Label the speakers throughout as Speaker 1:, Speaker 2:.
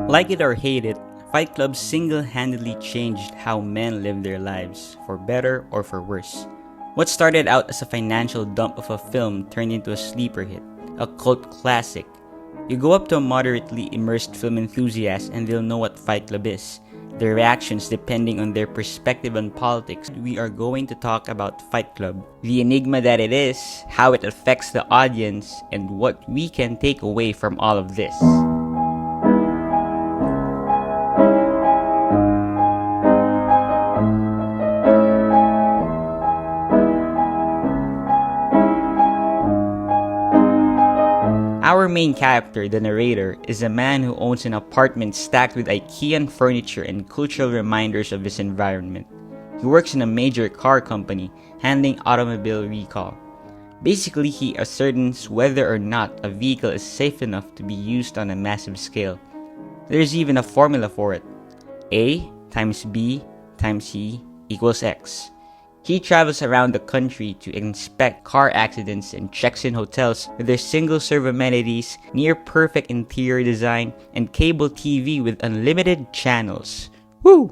Speaker 1: Like it or hate it, Fight Club single-handedly changed how men live their lives, for better or for worse. What started out as a financial dump of a film turned into a sleeper hit, a cult classic. You go up to a moderately immersed film enthusiast and they'll know what Fight Club is. Their reactions depending on their perspective on politics. We are going to talk about Fight Club, the enigma that it is, how it affects the audience, and what we can take away from all of this. Our main character, the narrator, is a man who owns an apartment stacked with IKEA furniture and cultural reminders of his environment. He works in a major car company, handling automobile recall. Basically, he ascertains whether or not a vehicle is safe enough to be used on a massive scale. There's even a formula for it. A times B times C equals X. He travels around the country to inspect car accidents and checks in hotels with their single-serve amenities, near-perfect interior design, and cable TV with unlimited channels. Woo!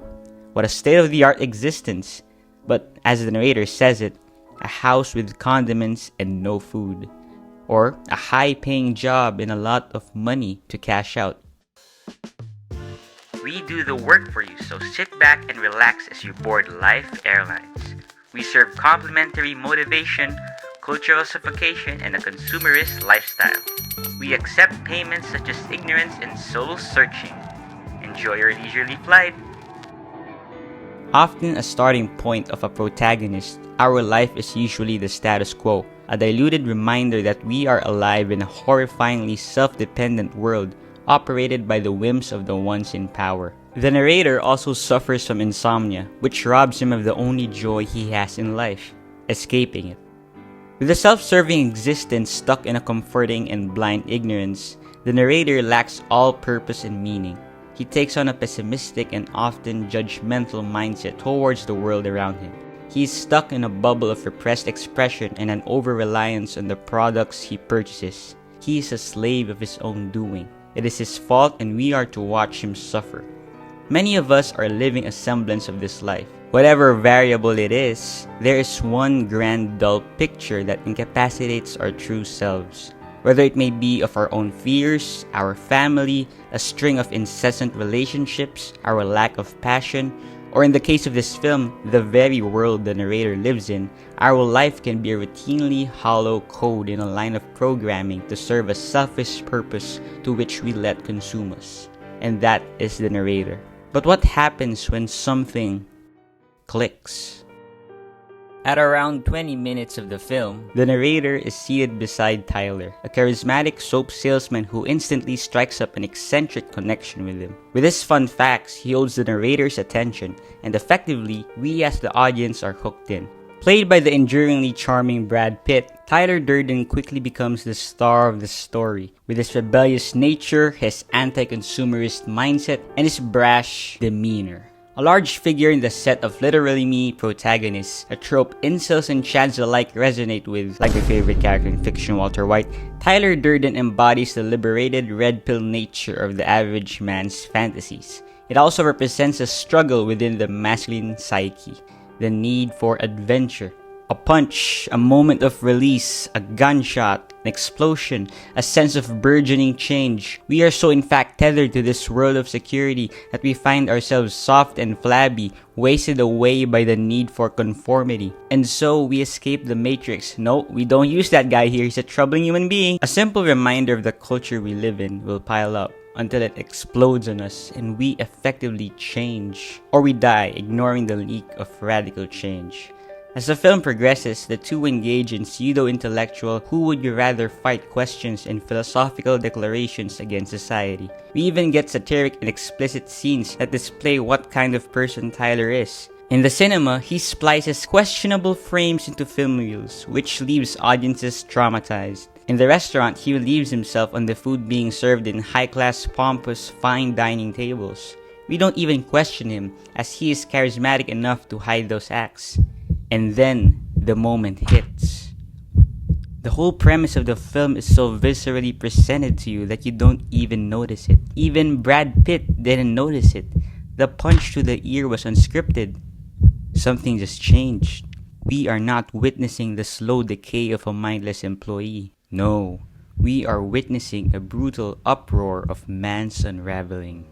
Speaker 1: What a state-of-the-art existence! But as the narrator says it, a house with condiments and no food. Or a high-paying job and a lot of money to cash out. We do the work for you, so sit back and relax as you board Life Airlines. We serve complimentary motivation, cultural suffocation, and a consumerist lifestyle. We accept payments such as ignorance and soul searching. Enjoy your leisurely flight. Often a starting point of a protagonist, our life is usually the status quo, a diluted reminder that we are alive in a horrifyingly self-dependent world operated by the whims of the ones in power. The narrator also suffers from insomnia, which robs him of the only joy he has in life, escaping it. With a self-serving existence stuck in a comforting and blind ignorance, the narrator lacks all purpose and meaning. He takes on a pessimistic and often judgmental mindset towards the world around him. He is stuck in a bubble of repressed expression and an over-reliance on the products he purchases. He is a slave of his own doing. It is his fault and we are to watch him suffer. Many of us are living a semblance of this life. Whatever variable it is, there is one grand dull picture that incapacitates our true selves. Whether it may be of our own fears, our family, a string of incessant relationships, our lack of passion, or in the case of this film, the very world the narrator lives in, our life can be a routinely hollow code in a line of programming to serve a selfish purpose to which we let consume us. And that is the narrator. But what happens when something clicks? At around 20 minutes of the film, the narrator is seated beside Tyler, a charismatic soap salesman who instantly strikes up an eccentric connection with him. With his fun facts, he holds the narrator's attention, and effectively, we as the audience are hooked in. Played by the enduringly charming Brad Pitt, Tyler Durden quickly becomes the star of the story, with his rebellious nature, his anti-consumerist mindset, and his brash demeanor. A large figure in the set of literally me protagonists, a trope incels and chads alike resonate with, like my favorite character in fiction, Walter White. Tyler Durden embodies the liberated red pill nature of the average man's fantasies. It also represents a struggle within the masculine psyche. The need for adventure. A punch, a moment of release, a gunshot, an explosion, a sense of burgeoning change. We are so in fact tethered to this world of security that we find ourselves soft and flabby, wasted away by the need for conformity. And so we escape the matrix. No, we don't use that guy here, he's a troubling human being. A simple reminder of the culture we live in will pile up until it explodes on us and we effectively change. Or we die, ignoring the leak of radical change. As the film progresses, the two engage in pseudo-intellectual who would you rather fight questions and philosophical declarations against society. We even get satiric and explicit scenes that display what kind of person Tyler is. In the cinema, he splices questionable frames into film reels, which leaves audiences traumatized. In the restaurant, he relieves himself on the food being served in high-class, pompous, fine dining tables. We don't even question him, as he is charismatic enough to hide those acts. And then, the moment hits. The whole premise of the film is so viscerally presented to you that you don't even notice it. Even Brad Pitt didn't notice it. The punch to the ear was unscripted. Something just changed. We are not witnessing the slow decay of a mindless employee. No, we are witnessing a brutal uproar of man's unraveling.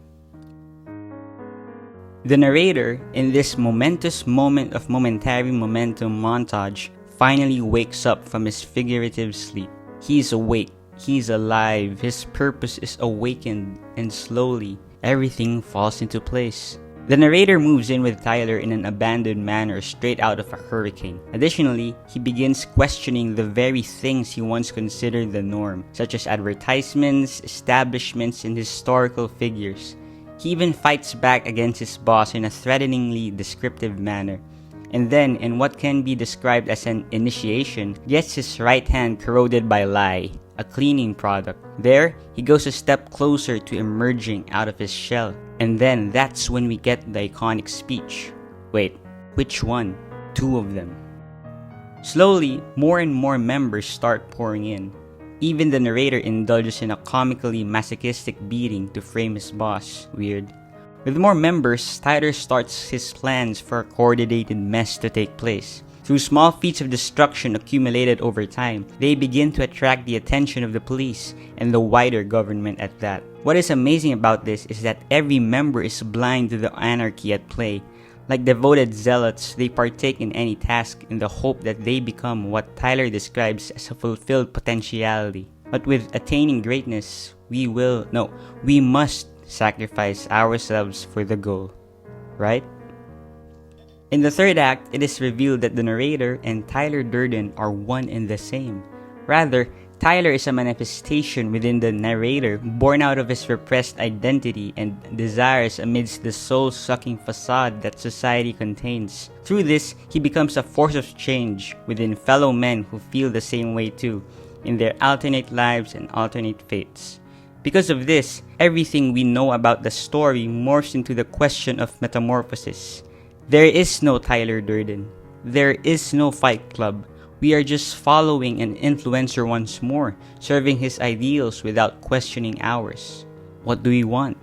Speaker 1: The narrator, in this momentous moment of momentary momentum montage, finally wakes up from his figurative sleep. He's awake, he's alive, his purpose is awakened, and slowly, everything falls into place. The narrator moves in with Tyler in an abandoned manner straight out of a hurricane. Additionally, he begins questioning the very things he once considered the norm, such as advertisements, establishments, and historical figures. He even fights back against his boss in a threateningly descriptive manner. And then, in what can be described as an initiation, gets his right hand corroded by lye, a cleaning product. There, he goes a step closer to emerging out of his shell. And then that's when we get the iconic speech. Wait, which one? Two of them. Slowly, more and more members start pouring in. Even the narrator indulges in a comically masochistic beating to frame his boss. Weird. With more members, Tyler starts his plans for a coordinated mess to take place. Through small feats of destruction accumulated over time, they begin to attract the attention of the police and the wider government at that. What is amazing about this is that every member is blind to the anarchy at play. Like devoted zealots, they partake in any task in the hope that they become what Tyler describes as a fulfilled potentiality. But with attaining greatness, we must sacrifice ourselves for the goal. Right? In the third act, it is revealed that the narrator and Tyler Durden are one and the same. Rather, Tyler is a manifestation within the narrator, born out of his repressed identity and desires amidst the soul-sucking facade that society contains. Through this, he becomes a force of change within fellow men who feel the same way too, in their alternate lives and alternate fates. Because of this, everything we know about the story morphs into the question of metamorphosis. There is no Tyler Durden. There is no Fight Club. We are just following an influencer once more, serving his ideals without questioning ours. What do we want?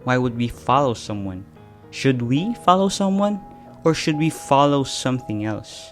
Speaker 1: Why would we follow someone? Should we follow someone? Or should we follow something else?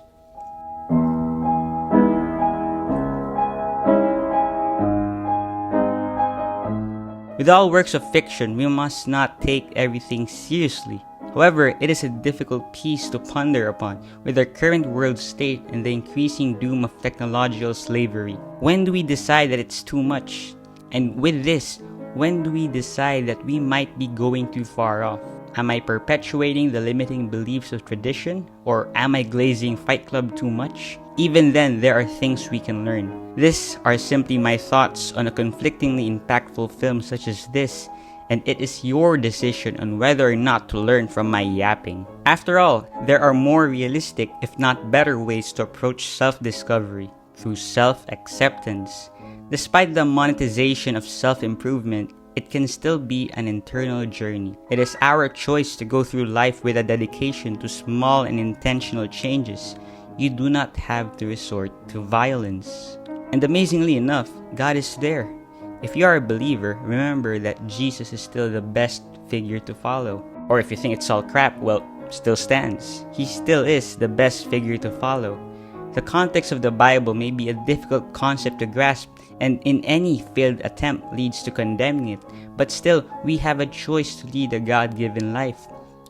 Speaker 1: With all works of fiction, we must not take everything seriously. However, it is a difficult piece to ponder upon with our current world state and the increasing doom of technological slavery. When do we decide that it's too much? And with this, when do we decide that we might be going too far off? Am I perpetuating the limiting beliefs of tradition? Or am I glazing Fight Club too much? Even then, there are things we can learn. These are simply my thoughts on a conflictingly impactful film such as this, and it is your decision on whether or not to learn from my yapping. After all, there are more realistic, if not better ways to approach self-discovery, through self-acceptance. Despite the monetization of self-improvement, it can still be an internal journey. It is our choice to go through life with a dedication to small and intentional changes. You do not have to resort to violence. And amazingly enough, God is there. If you are a believer, remember that Jesus is still the best figure to follow. Or if you think it's all crap, well, still stands. He still is the best figure to follow. The context of the Bible may be a difficult concept to grasp, and in any failed attempt leads to condemning it, but still, we have a choice to lead a God-given life.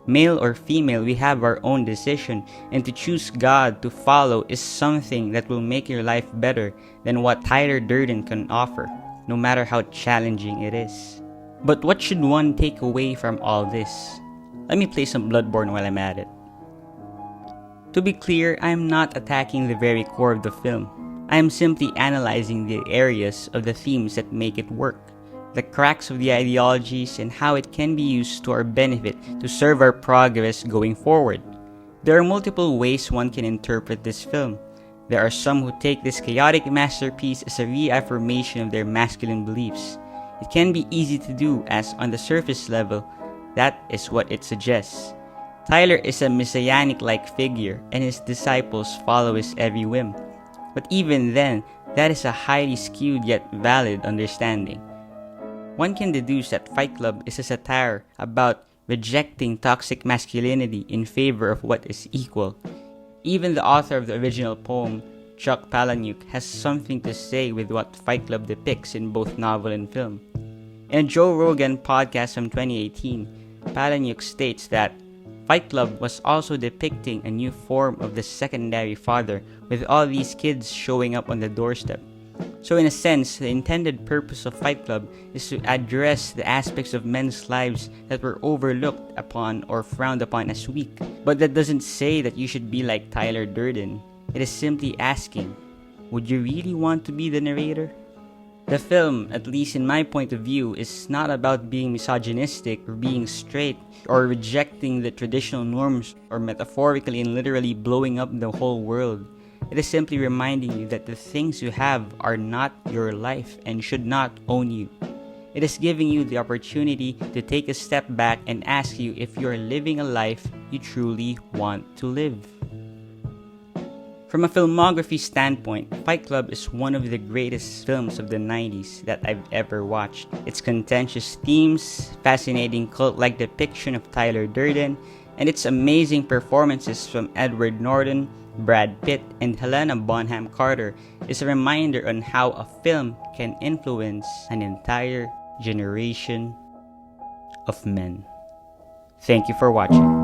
Speaker 1: Male or female, we have our own decision, and to choose God to follow is something that will make your life better than what Tyler Durden can offer, no matter how challenging it is. But what should one take away from all this? Let me play some Bloodborne while I'm at it. To be clear, I am not attacking the very core of the film. I am simply analyzing the areas of the themes that make it work, the cracks of the ideologies, and how it can be used to our benefit to serve our progress going forward. There are multiple ways one can interpret this film. There are some who take this chaotic masterpiece as a reaffirmation of their masculine beliefs. It can be easy to do, as on the surface level, that is what it suggests. Tyler is a messianic-like figure, and his disciples follow his every whim. But even then, that is a highly skewed yet valid understanding. One can deduce that Fight Club is a satire about rejecting toxic masculinity in favor of what is equal. Even the author of the original poem, Chuck Palahniuk, has something to say with what Fight Club depicts in both novel and film. In a Joe Rogan podcast from 2018, Palahniuk states that Fight Club was also depicting a new form of the secondary father, with all these kids showing up on the doorstep. So in a sense, the intended purpose of Fight Club is to address the aspects of men's lives that were overlooked upon or frowned upon as weak. But that doesn't say that you should be like Tyler Durden. It is simply asking, would you really want to be the narrator? The film, at least in my point of view, is not about being misogynistic or being straight or rejecting the traditional norms or metaphorically and literally blowing up the whole world. It is simply reminding you that the things you have are not your life and should not own you. It is giving you the opportunity to take a step back and ask you if you are living a life you truly want to live. From a filmography standpoint, Fight Club is one of the greatest films of the 90s that I've ever watched. Its contentious themes, fascinating cult-like depiction of Tyler Durden, and its amazing performances from Edward Norton, Brad Pitt, and Helena Bonham Carter is a reminder on how a film can influence an entire generation of men. Thank you for watching.